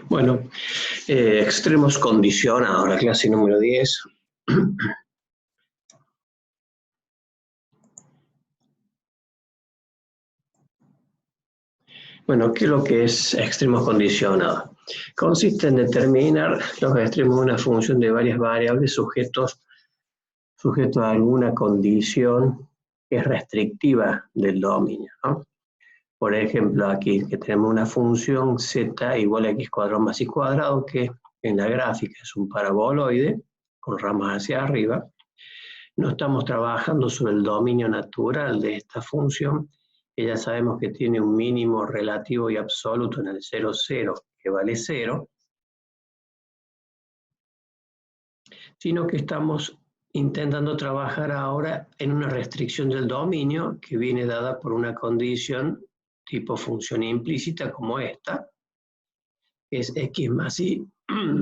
Bueno, extremos condicionados, la clase número 10. Bueno, ¿qué es lo que es extremos condicionados? Consiste en determinar los extremos de una función de varias variables sujetos a alguna condición que es restrictiva del dominio, ¿no? Por ejemplo, aquí que tenemos una función z igual a x cuadrado más y cuadrado, que en la gráfica es un paraboloide con ramas hacia arriba. No estamos trabajando sobre el dominio natural de esta función, que ya sabemos que tiene un mínimo relativo y absoluto en el 0, 0, que vale 0, sino que estamos intentando trabajar ahora en una restricción del dominio que viene dada por una condición tipo función implícita como esta, que es x más y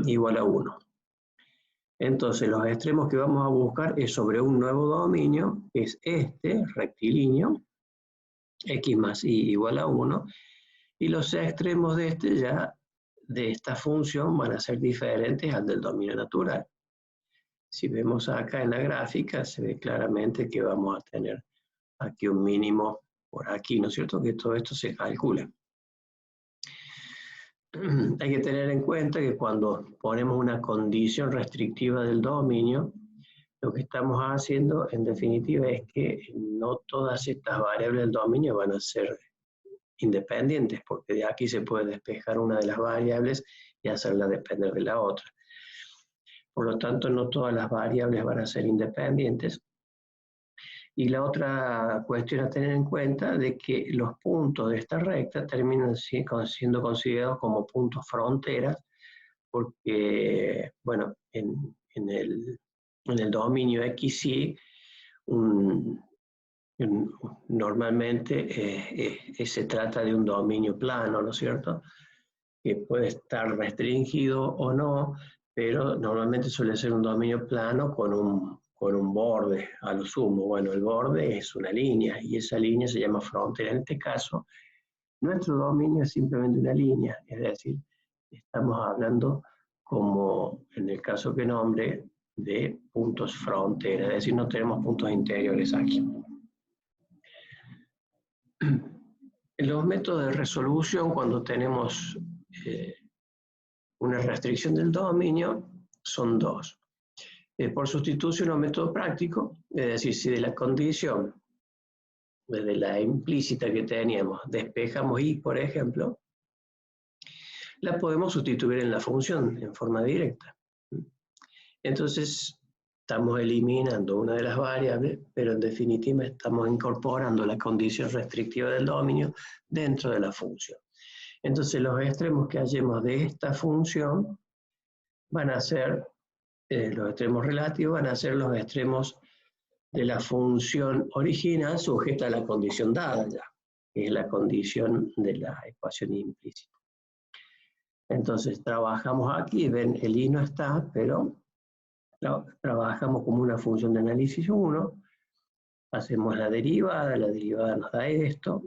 igual a 1. Entonces, los extremos que vamos a buscar es sobre un nuevo dominio, que es este, rectilíneo, x más y igual a 1, y los extremos de esta función van a ser diferentes al del dominio natural. Si vemos acá en la gráfica, se ve claramente que vamos a tener aquí un mínimo por aquí, ¿no es cierto? Que todo esto se calcula. Hay que tener en cuenta que cuando ponemos una condición restrictiva del dominio, lo que estamos haciendo en definitiva es que no todas estas variables del dominio van a ser independientes, porque de aquí se puede despejar una de las variables y hacerla depender de la otra. Por lo tanto, no todas las variables van a ser independientes. Y la otra cuestión a tener en cuenta de que los puntos de esta recta terminan siendo considerados como puntos fronteras, porque, bueno, en el dominio XY, normalmente se trata de un dominio plano, ¿no es cierto? Que puede estar restringido o no, pero normalmente suele ser un dominio plano con un borde a lo sumo. Bueno, el borde es una línea y esa línea se llama frontera. En este caso, nuestro dominio es simplemente una línea, es decir, estamos hablando como en el caso que nombre de puntos frontera, es decir, no tenemos puntos interiores aquí. En los métodos de resolución, cuando tenemos una restricción del dominio, son dos. Por sustitución o método práctico, es decir, si de la condición, desde la implícita que teníamos, despejamos y, por ejemplo, la podemos sustituir en la función en forma directa. Entonces, estamos eliminando una de las variables, pero en definitiva estamos incorporando la condición restrictiva del dominio dentro de la función. Entonces, los extremos que hallemos de esta función van a ser, los extremos relativos van a ser los extremos de la función original sujeta a la condición dada ya, que es la condición de la ecuación implícita. Entonces, trabajamos aquí, ven, el y no está, pero trabajamos como una función de análisis 1, hacemos la derivada nos da esto,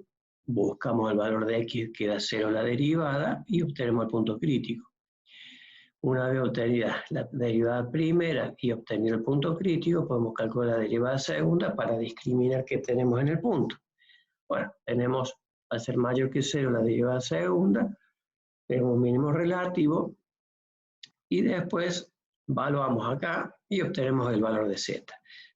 buscamos el valor de x, que da 0 la derivada, y obtenemos el punto crítico. Una vez obtenida la derivada primera y obtenido el punto crítico, podemos calcular la derivada segunda para discriminar qué tenemos en el punto. Bueno, tenemos, al ser mayor que 0 la derivada segunda, tenemos un mínimo relativo, y después evaluamos acá y obtenemos el valor de z.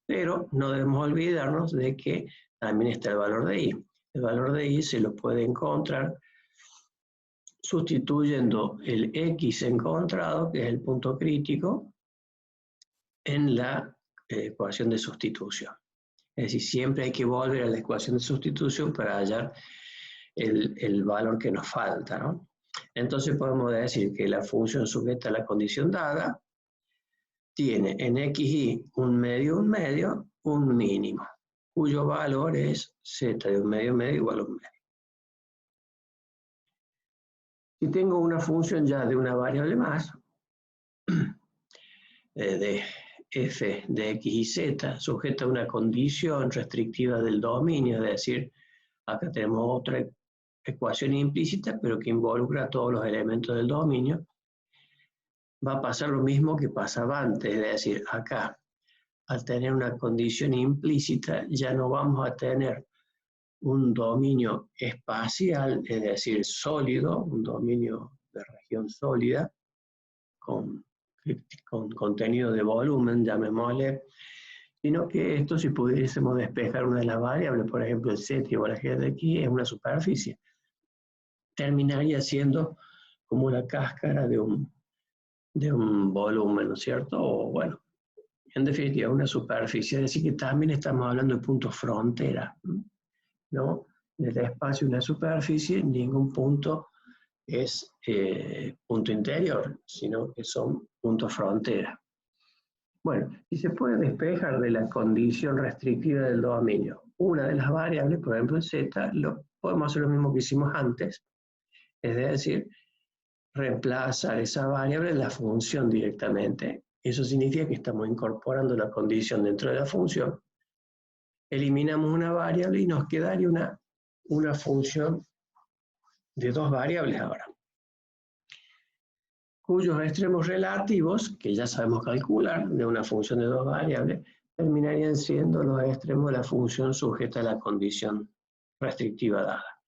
Pero no debemos olvidarnos de que también está el valor de y. El valor de y se lo puede encontrar sustituyendo el x encontrado, que es el punto crítico, en la ecuación de sustitución. Es decir, siempre hay que volver a la ecuación de sustitución para hallar el valor que nos falta, ¿no? Entonces podemos decir que la función sujeta a la condición dada tiene en xy un medio, un mínimo, cuyo valor es z de un medio igual a un medio. Si tengo una función ya de una variable más, de f de x y z, sujeta a una condición restrictiva del dominio, es decir, acá tenemos ecuación implícita, pero que involucra todos los elementos del dominio, va a pasar lo mismo que pasaba antes, es decir, acá, al tener una condición implícita, ya no vamos a tener un dominio espacial, es decir, sólido, un dominio de región sólida, con contenido de volumen, llamémosle, sino que esto, si pudiésemos despejar una de las variables, por ejemplo el z o la g de aquí, es una superficie, terminaría siendo como la cáscara de un volumen, ¿no es cierto? O bueno, en definitiva, una superficie, es decir, que también estamos hablando de puntos frontera, ¿no? Del espacio y la superficie, ningún punto es punto interior, sino que son puntos frontera. Bueno, y se puede despejar de la condición restrictiva del dominio una de las variables, por ejemplo el z, podemos hacer lo mismo que hicimos antes, es decir, reemplazar esa variable en la función directamente. Eso significa que estamos incorporando la condición dentro de la función, eliminamos una variable y nos quedaría una función de dos variables ahora, cuyos extremos relativos, que ya sabemos calcular, de una función de dos variables, terminarían siendo los extremos de la función sujeta a la condición restrictiva dada.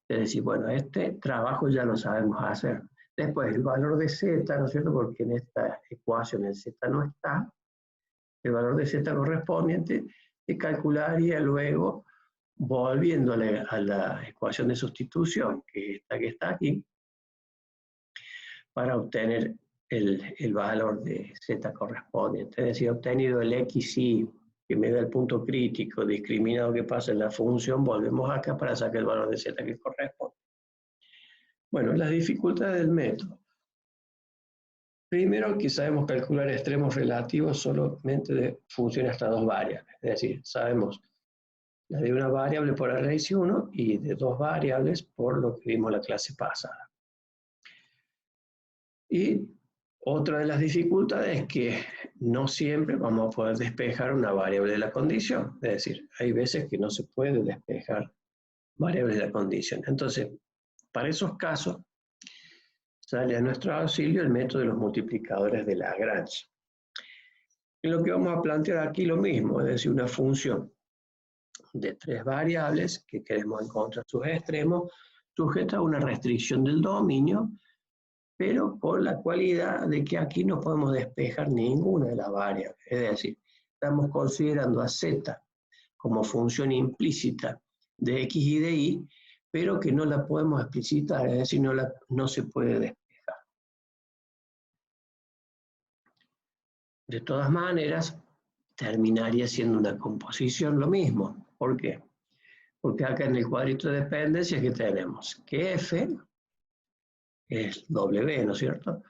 Es decir, bueno, este trabajo ya lo sabemos hacer. Después, el valor de z, ¿no es cierto? Porque en esta ecuación el z no está. El valor de z correspondiente se calcularía luego, volviendo a la ecuación de sustitución, que está aquí, para obtener el valor de z correspondiente. Es decir, obtenido el xy, que me da el punto crítico, discriminado que pasa en la función, volvemos acá para sacar el valor de z que corresponde. Bueno, las dificultades del método. Primero, que sabemos calcular extremos relativos solamente de funciones hasta dos variables. Es decir, sabemos la de una variable por la raíz 1 y de dos variables por lo que vimos la clase pasada. Y otra de las dificultades es que no siempre vamos a poder despejar una variable de la condición. Es decir, hay veces que no se puede despejar variables de la condición. Entonces, para esos casos, sale a nuestro auxilio el método de los multiplicadores de Lagrange. En lo que vamos a plantear aquí lo mismo, es decir, una función de tres variables que queremos encontrar sus extremos, sujeta a una restricción del dominio, pero con la cualidad de que aquí no podemos despejar ninguna de las variables. Es decir, estamos considerando a z como función implícita de x y de y, pero que no la podemos explicitar, es decir, no se puede despejar. De todas maneras, terminaría siendo una composición lo mismo. ¿Por qué? Porque acá en el cuadrito de dependencias que tenemos que f es w, ¿no es cierto?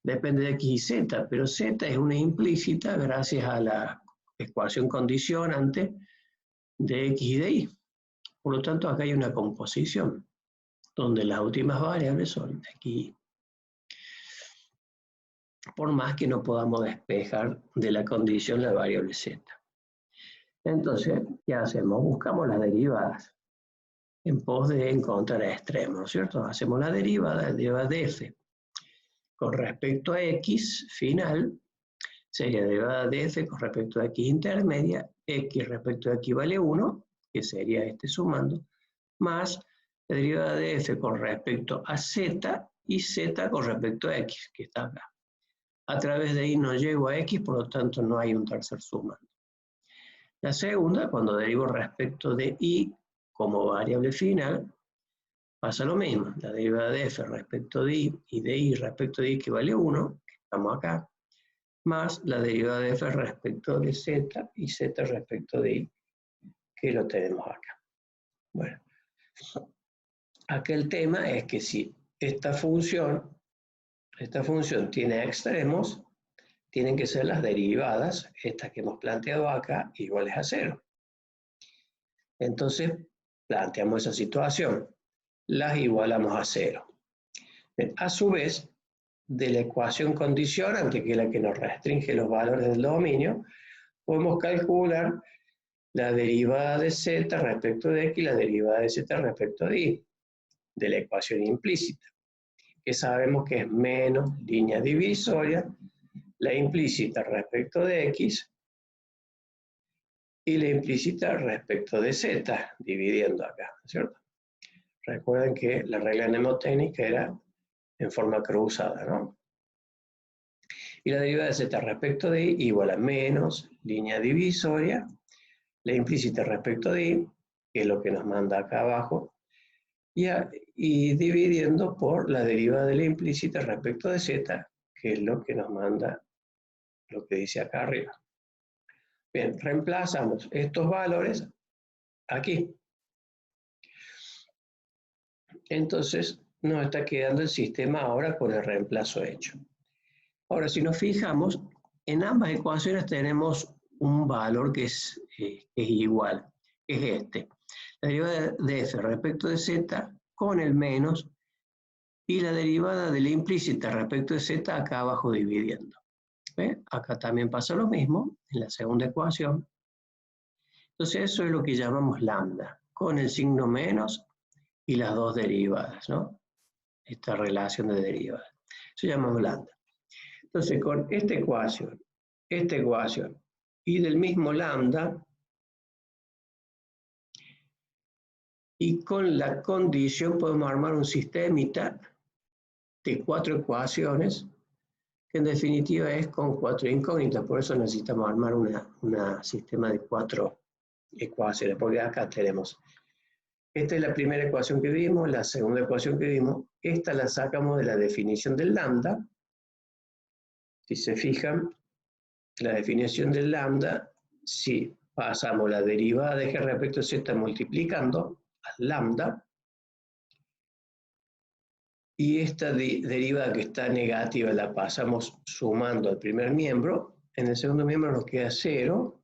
Depende de x y z, pero z es una implícita gracias a la ecuación condicionante de x y de y. Por lo tanto, acá hay una composición donde las últimas variables son x y y. Por más que no podamos despejar de la condición la variable z. Entonces, ¿qué hacemos? Buscamos las derivadas en pos de encontrar extremos, ¿no es cierto? Hacemos la derivada de f con respecto a x final, sería derivada de f con respecto a x intermedia, x respecto a x vale 1, que sería este sumando, más la derivada de f con respecto a z y z con respecto a x, que está acá. A través de ahí no llego a x, por lo tanto no hay un tercer sumando. La segunda, cuando derivo respecto de y como variable final, pasa lo mismo. La derivada de f respecto de y respecto de y que vale 1, que estamos acá, más la derivada de f respecto de z y z respecto de y, que lo tenemos acá. Bueno, acá el tema es que si esta función tiene extremos, tienen que ser las derivadas, estas que hemos planteado acá, iguales a 0. Entonces, planteamos esa situación. Las igualamos a 0. A su vez, de la ecuación condicionante, que es la que nos restringe los valores del dominio, podemos calcular la derivada de z respecto de x y la derivada de z respecto de y. de la ecuación implícita, que sabemos que es menos línea divisoria, la implícita respecto de x y la implícita respecto de z, dividiendo acá, ¿cierto? Recuerden que la regla mnemotécnica era en forma cruzada, ¿no? Y la derivada de z respecto de y igual a menos línea divisoria, la implícita respecto de y, que es lo que nos manda acá abajo, y dividiendo por la derivada de la implícita respecto de z, que es lo que nos manda lo que dice acá arriba. Bien, reemplazamos estos valores aquí. Entonces nos está quedando el sistema ahora con el reemplazo hecho. Ahora, si nos fijamos, en ambas ecuaciones tenemos un valor que es igual, que es este. La derivada de f respecto de z con el menos y la derivada de la implícita respecto de z acá abajo dividiendo. ¿Ve? Acá también pasa lo mismo en la segunda ecuación. Entonces eso es lo que llamamos lambda, con el signo menos y las dos derivadas, ¿no? Esta relación de derivadas. Eso llamamos lambda. Entonces con esta ecuación y del mismo lambda, y con la condición podemos armar un sistemita de 4 ecuaciones, que en definitiva es con 4 incógnitas, por eso necesitamos armar un sistema de 4 ecuaciones, porque acá tenemos, esta es la primera ecuación que vimos, la segunda ecuación que vimos, esta la sacamos de la definición del lambda. Si se fijan, la definición del lambda, si pasamos la derivada de g respecto a z multiplicando al lambda, y esta derivada que está negativa la pasamos sumando al primer miembro, en el segundo miembro nos queda 0,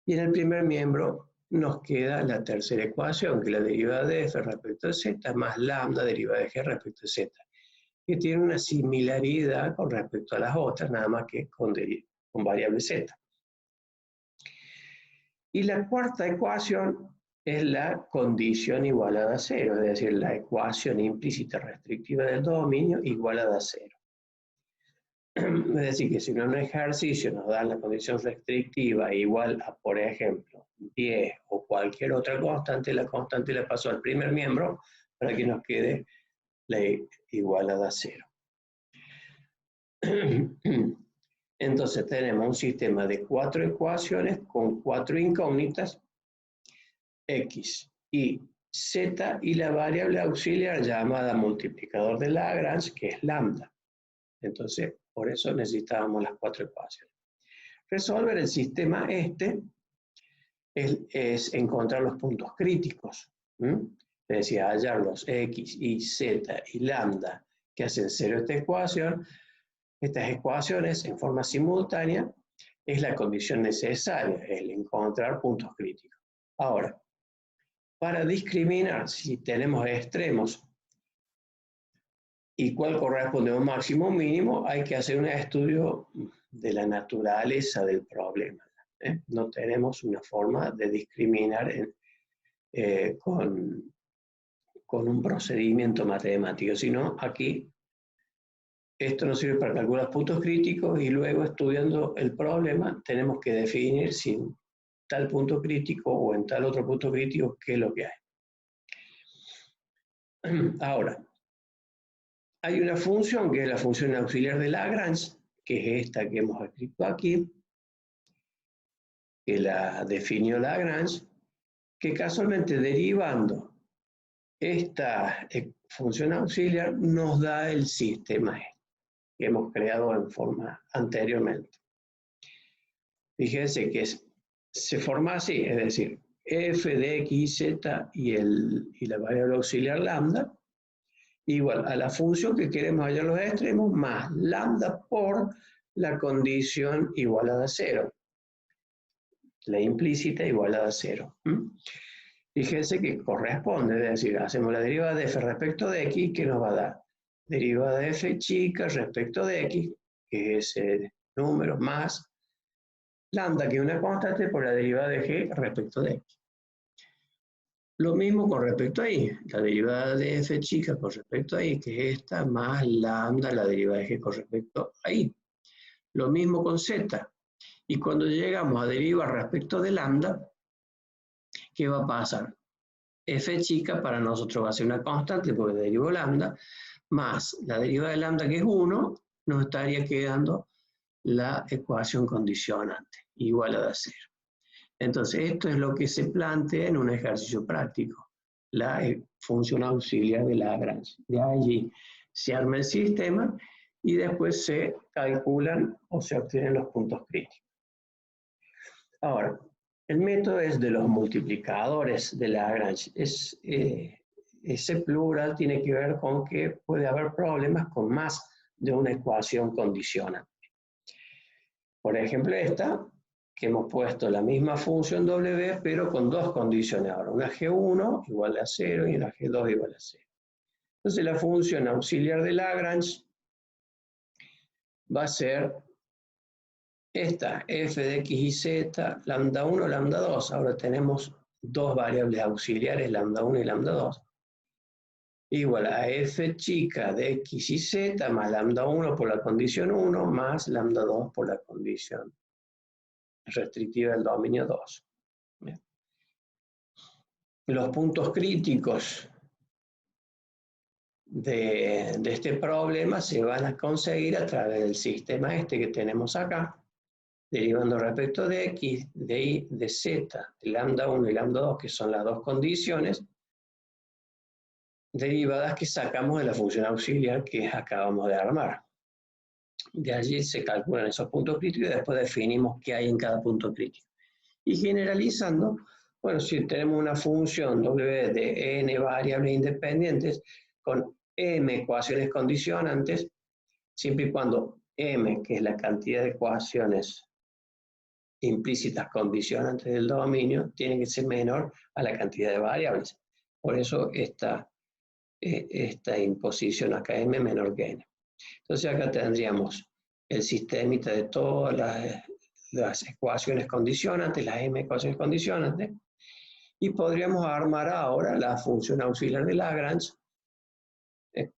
y en el primer miembro nos queda la tercera ecuación, que es la derivada de f respecto a z más lambda derivada de g respecto a z, que tiene una similaridad con respecto a las otras, nada más que con variable z. Y la cuarta ecuación es la condición igualada a 0, es decir, la ecuación implícita restrictiva del dominio igualada a 0. Es decir, que si en un ejercicio nos dan la condición restrictiva igual a, por ejemplo, 10 o cualquier otra constante, la constante la paso al primer miembro para que nos quede la igualada a 0. Entonces tenemos un sistema de 4 ecuaciones con 4 incógnitas, x y z, y la variable auxiliar llamada multiplicador de Lagrange, que es lambda. Entonces, por eso necesitábamos las 4 ecuaciones. Resolver el sistema es encontrar los puntos críticos. Es decir, hallar los x, y, z y lambda que hacen 0 esta ecuación. Estas ecuaciones en forma simultánea es la condición necesaria, el encontrar puntos críticos. Ahora, para discriminar si tenemos extremos y cuál corresponde a un máximo o mínimo, hay que hacer un estudio de la naturaleza del problema. No tenemos una forma de discriminar con un procedimiento matemático, sino aquí esto nos sirve para calcular puntos críticos y luego, estudiando el problema, tenemos que definir si en tal punto crítico o en tal otro punto crítico qué es lo que hay. Ahora, hay una función que es la función auxiliar de Lagrange, que es esta que hemos escrito aquí, que la definió Lagrange, que casualmente derivando esta función auxiliar nos da el sistema que hemos creado en forma anteriormente. Fíjense que se forma así, es decir, f de x y z y la variable auxiliar lambda igual a la función que queremos hallar los extremos más lambda por la condición igualada a 0, la implícita igualada a 0. Fíjense que corresponde, es decir, hacemos la derivada de f respecto de x, que nos va a dar derivada de f chica respecto de x, que es ese número, más lambda, que es una constante, por la derivada de g respecto de x. Lo mismo con respecto a y, la derivada de f chica con respecto a y, que es esta, más lambda, la derivada de g con respecto a y. Lo mismo con z. Y cuando llegamos a derivar respecto de lambda, ¿qué va a pasar? F chica para nosotros va a ser una constante porque derivo lambda, más la derivada de lambda que es 1, nos estaría quedando la ecuación condicionante, igual a 0. Entonces, esto es lo que se plantea en un ejercicio práctico, la función auxiliar de Lagrange. De allí se arma el sistema y después se calculan o se obtienen los puntos críticos. Ahora, el método es de los multiplicadores de Lagrange. Ese plural tiene que ver con que puede haber problemas con más de una ecuación condicionante. Por ejemplo, esta, que hemos puesto la misma función W, pero con dos condiciones ahora. Una G1 igual a 0 y una G2 igual a 0. Entonces la función auxiliar de Lagrange va a ser esta, f de x y z, lambda 1, lambda 2. Ahora tenemos dos variables auxiliares, lambda 1 y lambda 2. Igual a f chica de x y z más lambda 1 por la condición 1 más lambda 2 por la condición restrictiva del dominio 2. Bien. Los puntos críticos de este problema se van a conseguir a través del sistema este que tenemos acá, derivando respecto de x, de y, de z, de lambda 1 y lambda 2, que son las dos condiciones, derivadas que sacamos de la función auxiliar que acabamos de armar. De allí se calculan esos puntos críticos y después definimos qué hay en cada punto crítico. Y generalizando, bueno, si tenemos una función w de n variables independientes con m ecuaciones condicionantes, siempre y cuando m, que es la cantidad de ecuaciones implícitas condicionantes del dominio, tiene que ser menor a la cantidad de variables. Por eso esta imposición acá, m menor que n. Entonces acá tendríamos el sistemita de todas las ecuaciones condicionantes, las m ecuaciones condicionantes, y podríamos armar ahora la función auxiliar de Lagrange,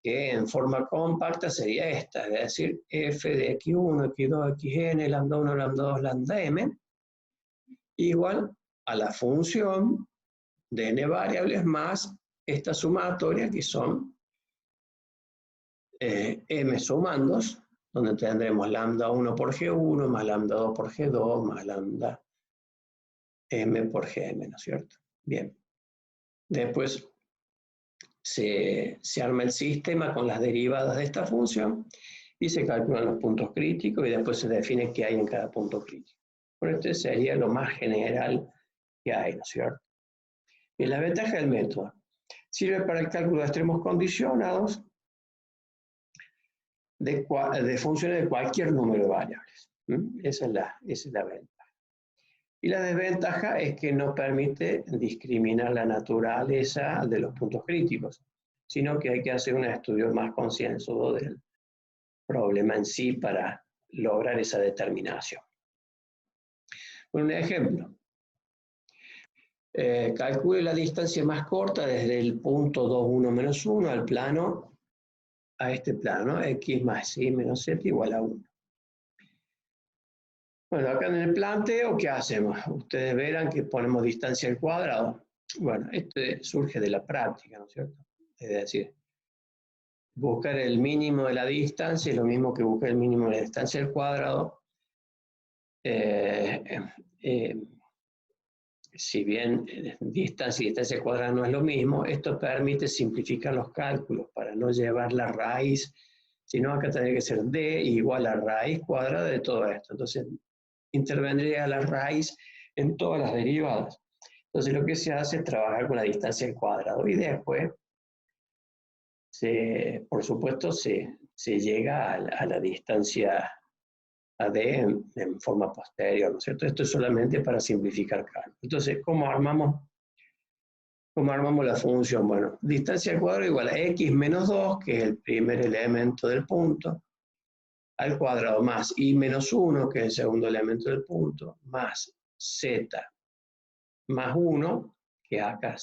que en forma compacta sería esta, es decir, f de x1, x2, xn, lambda 1, lambda 2, lambda m, igual a la función de n variables más esta sumatoria que son m sumandos, donde tendremos lambda 1 por G1, más lambda 2 por G2, más lambda m por Gm, ¿no es cierto? Bien. Después se arma el sistema con las derivadas de esta función y se calculan los puntos críticos y después se define qué hay en cada punto crítico. Bueno, este sería lo más general que hay, ¿no es cierto? Bien, la ventaja del método. Sirve para el cálculo de extremos condicionados de funciones de cualquier número de variables. Esa es la ventaja. Y la desventaja es que no permite discriminar la naturaleza de los puntos críticos, sino que hay que hacer un estudio más concienzudo del problema en sí para lograr esa determinación. Un ejemplo. Calcule la distancia más corta desde el punto 2, 1, menos 1 al plano, a este plano, x más y menos z igual a 1. Bueno, acá en el planteo, ¿qué hacemos? Ustedes verán que ponemos distancia al cuadrado. Bueno, esto surge de la práctica, ¿no es cierto? Es decir, buscar el mínimo de la distancia es lo mismo que buscar el mínimo de la distancia al cuadrado. Si bien distancia y distancia al cuadrado no es lo mismo, esto permite simplificar los cálculos para no llevar la raíz, sino acá tendría que ser d igual a raíz cuadrada de todo esto. Entonces, intervendría la raíz en todas las derivadas. Entonces lo que se hace es trabajar con la distancia al cuadrado y después, por supuesto, se llega a la distancia a d en forma posterior, ¿no es cierto? Esto es solamente para simplificar cálculo. Entonces, ¿cómo armamos la función? Bueno, distancia al cuadrado igual a x menos 2, que es el primer elemento del punto, al cuadrado más y menos 1, que es el segundo elemento del punto, más z más 1, que acá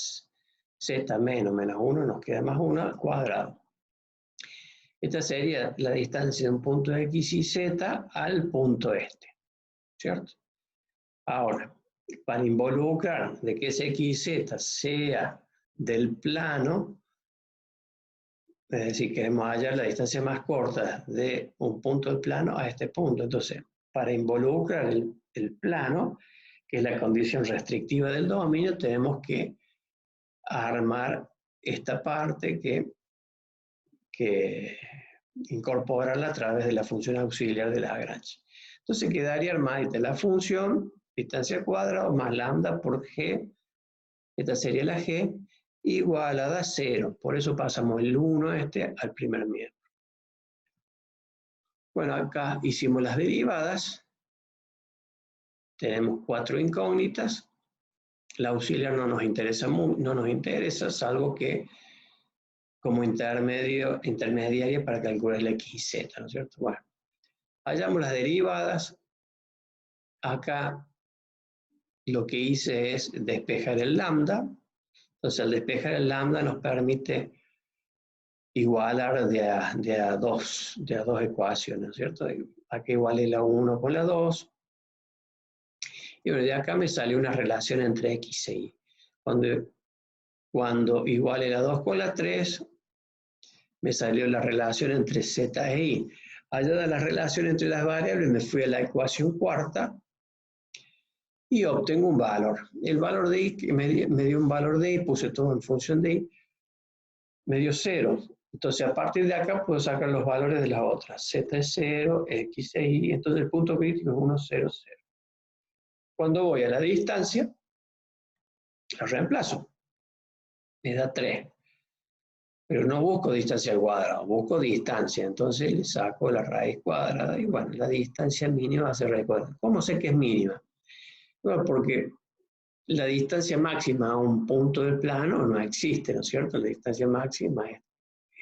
z menos 1 nos queda más 1 al cuadrado. Esta sería la distancia de un punto X y Z al punto este, ¿cierto? Ahora, para involucrar de que ese X y Z sea del plano, es decir, queremos hallar la distancia más corta de un punto del plano a este punto. Entonces, para involucrar el plano, que es la condición restrictiva del dominio, tenemos que armar esta parte que incorporarla a través de la función auxiliar de Lagrange. Entonces quedaría armadita la función distancia al cuadrado más lambda por g, esta sería la g, igualada a 0. Por eso pasamos el 1 al primer miembro. Bueno, acá hicimos las derivadas. Tenemos 4 incógnitas. La auxiliar no nos interesa, salvo que como intermediaria para calcular la x y z, ¿no es cierto? Bueno, hallamos las derivadas. Acá lo que hice es despejar el lambda. Entonces, al despejar el lambda nos permite igualar de a dos ecuaciones, ¿cierto? Acá igualé la 1 con la 2. Y bueno, de acá me salió una relación entre x e y. Cuando iguale la 2 con la 3, me salió la relación entre z e y. Hallada la relación entre las variables, me fui a la ecuación cuarta y obtengo un valor. El valor de y, me dio un valor de y, puse todo en función de y, me dio 0. Entonces, a partir de acá puedo sacar los valores de las otras. Z es 0, x e y, entonces el punto crítico es 1, 0, 0. Cuando voy a la distancia, lo reemplazo. Me da 3. Pero no busco distancia al cuadrado, busco distancia. Entonces le saco la raíz cuadrada y bueno, la distancia mínima va a ser raíz cuadrada. ¿Cómo sé que es mínima? Bueno, porque la distancia máxima a un punto del plano no existe, ¿no es cierto? La distancia máxima es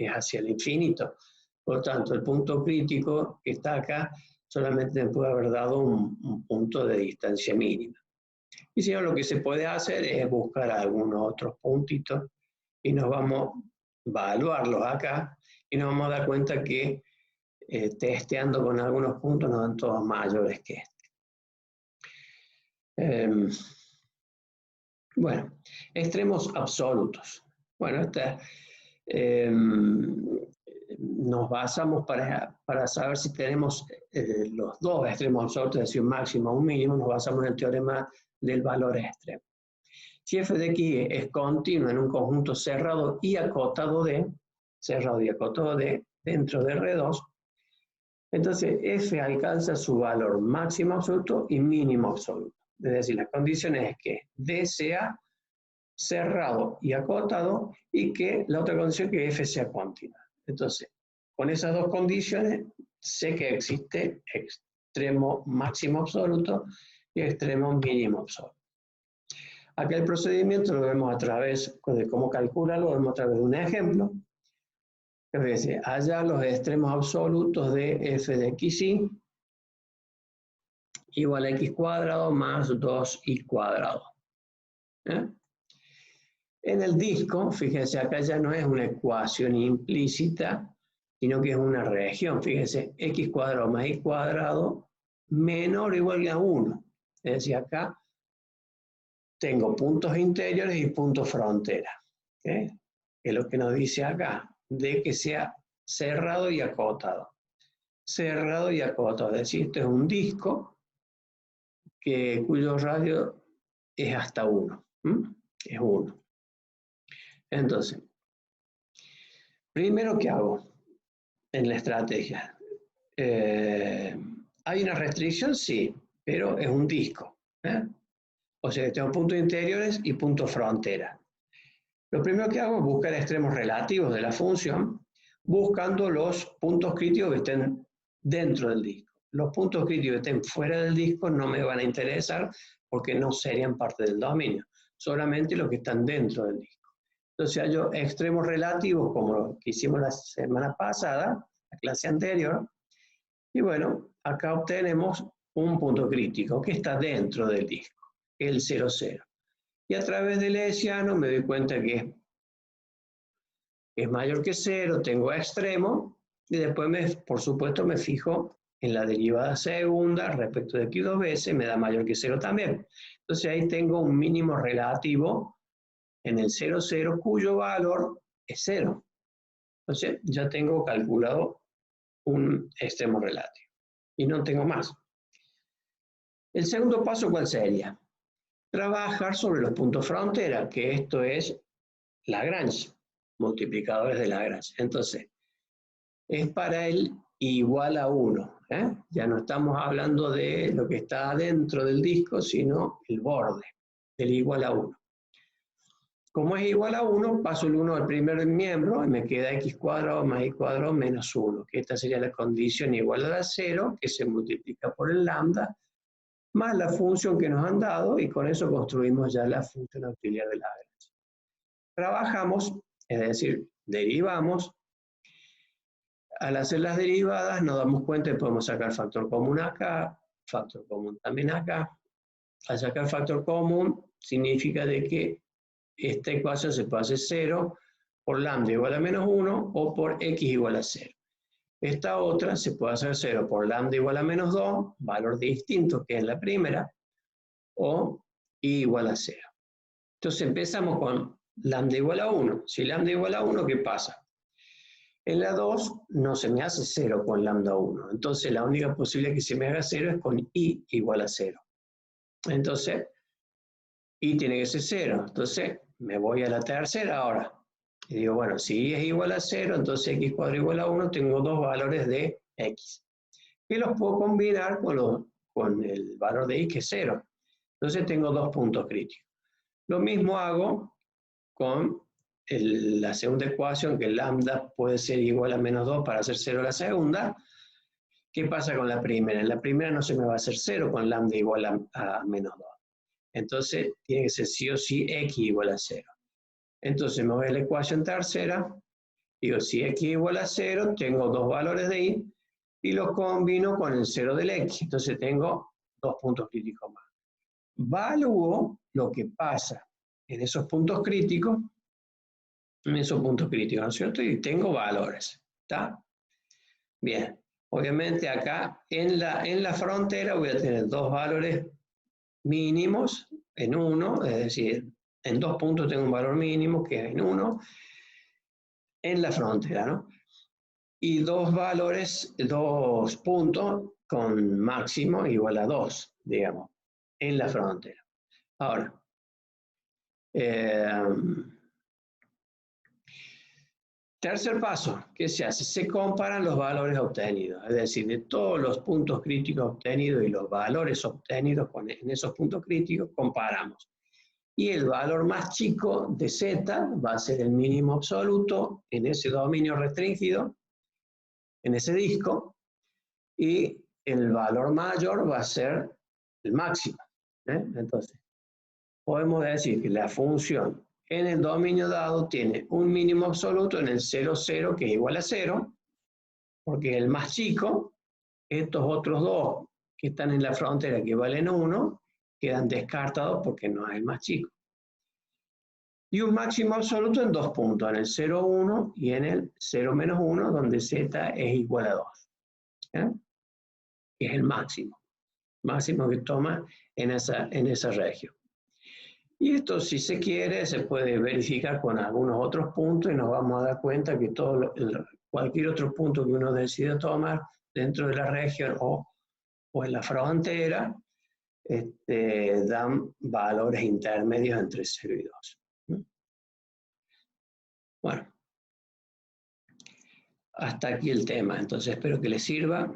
hacia el infinito. Por lo tanto, el punto crítico que está acá solamente me puede haber dado un punto de distancia mínima. Y si no, lo que se puede hacer es buscar algunos otros puntitos y nos vamos a evaluarlos acá y nos vamos a dar cuenta que testeando con algunos puntos nos dan todos mayores que este. Bueno, extremos absolutos. Bueno, nos basamos para saber si tenemos los dos extremos absolutos, es decir, un máximo o un mínimo, nos basamos en el teorema del valor extremo. Si f de x es continuo en un conjunto cerrado y acotado de, dentro de R2, entonces f alcanza su valor máximo absoluto y mínimo absoluto. Es decir, la condición es que D sea cerrado y acotado y que la otra condición es que f sea continua. Entonces, con esas dos condiciones, sé que existe extremo máximo absoluto y extremo mínimo absoluto. Acá el procedimiento lo vemos a través de cómo calcularlo, lo vemos a través de un ejemplo. Es decir, hallar los extremos absolutos de f de xy igual a x cuadrado más 2y cuadrado. En el disco, fíjense, acá ya no es una ecuación implícita, sino que es una región. Fíjense, x cuadrado más y cuadrado menor o igual a 1. Es decir, acá tengo puntos interiores y puntos frontera. ¿Okay? Es lo que nos dice acá, de que sea cerrado y acotado. Cerrado y acotado. Es decir, esto es un disco cuyo radio es hasta 1. Es 1. Entonces, primero, ¿qué hago en la estrategia? ¿Hay una restricción? Sí, pero es un disco. O sea, tengo puntos interiores y puntos frontera. Lo primero que hago es buscar extremos relativos de la función, buscando los puntos críticos que estén dentro del disco. Los puntos críticos que estén fuera del disco no me van a interesar porque no serían parte del dominio, solamente los que están dentro del disco. Entonces hallo extremos relativos como lo que hicimos la semana pasada, la clase anterior, y bueno, acá obtenemos un punto crítico que está dentro del disco, el 0, 0. Y a través del hessiano me doy cuenta que es mayor que 0, tengo a extremo, y después, por supuesto, me fijo en la derivada segunda respecto de x dos veces, me da mayor que 0 también. Entonces ahí tengo un mínimo relativo en el 0, 0, cuyo valor es 0. Entonces ya tengo calculado un extremo relativo. Y no tengo más. El segundo paso, ¿cuál sería? Trabajar sobre los puntos frontera, que esto es Lagrange, multiplicadores de Lagrange. Entonces, es para el igual a 1. Ya no estamos hablando de lo que está dentro del disco, sino el borde, del igual a 1. Como es igual a 1, paso el 1 al primer miembro y me queda x cuadrado más y cuadrado menos 1, que esta sería la condición igual a 0, que se multiplica por el lambda, más la función que nos han dado, y con eso construimos ya la función auxiliar de Lagrange. Trabajamos, es decir, derivamos. Al hacer las derivadas nos damos cuenta que podemos sacar factor común acá, factor común también acá. Al sacar factor común significa de que esta ecuación se puede hacer 0 por lambda igual a menos 1 o por x igual a 0. Esta otra se puede hacer 0 por lambda igual a menos 2, valor distinto que es la primera, o y igual a 0. Entonces empezamos con lambda igual a 1. Si lambda igual a 1, ¿qué pasa? En la 2 no se me hace 0 con lambda 1. Entonces la única posibilidad que se me haga 0 es con y igual a 0. Entonces, y tiene que ser 0. Entonces, me voy a la tercera ahora. Y digo, bueno, si y es igual a 0, entonces x cuadrado igual a 1, tengo dos valores de x. Y los puedo combinar con el valor de y, que es 0. Entonces tengo dos puntos críticos. Lo mismo hago con la segunda ecuación, que lambda puede ser igual a menos 2 para hacer 0 la segunda. ¿Qué pasa con la primera? En la primera no se me va a hacer 0 con lambda igual a menos 2. Entonces tiene que ser sí o sí x igual a 0. Entonces me voy a la ecuación tercera, digo, si x igual a 0, tengo dos valores de y, y los combino con el 0 del x. Entonces tengo dos puntos críticos más. Evalúo lo que pasa en esos puntos críticos, ¿no es cierto? Y tengo valores, ¿está? Bien, obviamente acá en la frontera voy a tener dos valores mínimos en 1, es decir, en 2 puntos tengo un valor mínimo que es en 1, en la frontera, ¿no? Y dos puntos con máximo igual a 2, digamos, en la frontera. Ahora, tercer paso, ¿qué se hace? Se comparan los valores obtenidos, es decir, de todos los puntos críticos obtenidos y los valores obtenidos en esos puntos críticos, comparamos. Y el valor más chico de z va a ser el mínimo absoluto en ese dominio restringido, en ese disco, y el valor mayor va a ser el máximo. Entonces, podemos decir que la función en el dominio dado tiene un mínimo absoluto en el 0, 0, que es igual a 0, porque es el más chico. Estos otros dos que están en la frontera, que valen 1, quedan descartados porque no es el más chico. Y un máximo absoluto en 2 puntos, en el 0, 1 y en el 0, menos 1, donde z es igual a 2. Que es el máximo que toma en esa región. Y esto, si se quiere, se puede verificar con algunos otros puntos y nos vamos a dar cuenta que cualquier otro punto que uno decida tomar dentro de la región o en la frontera, dan valores intermedios entre 0 y 2. Bueno, hasta aquí el tema. Entonces espero que les sirva.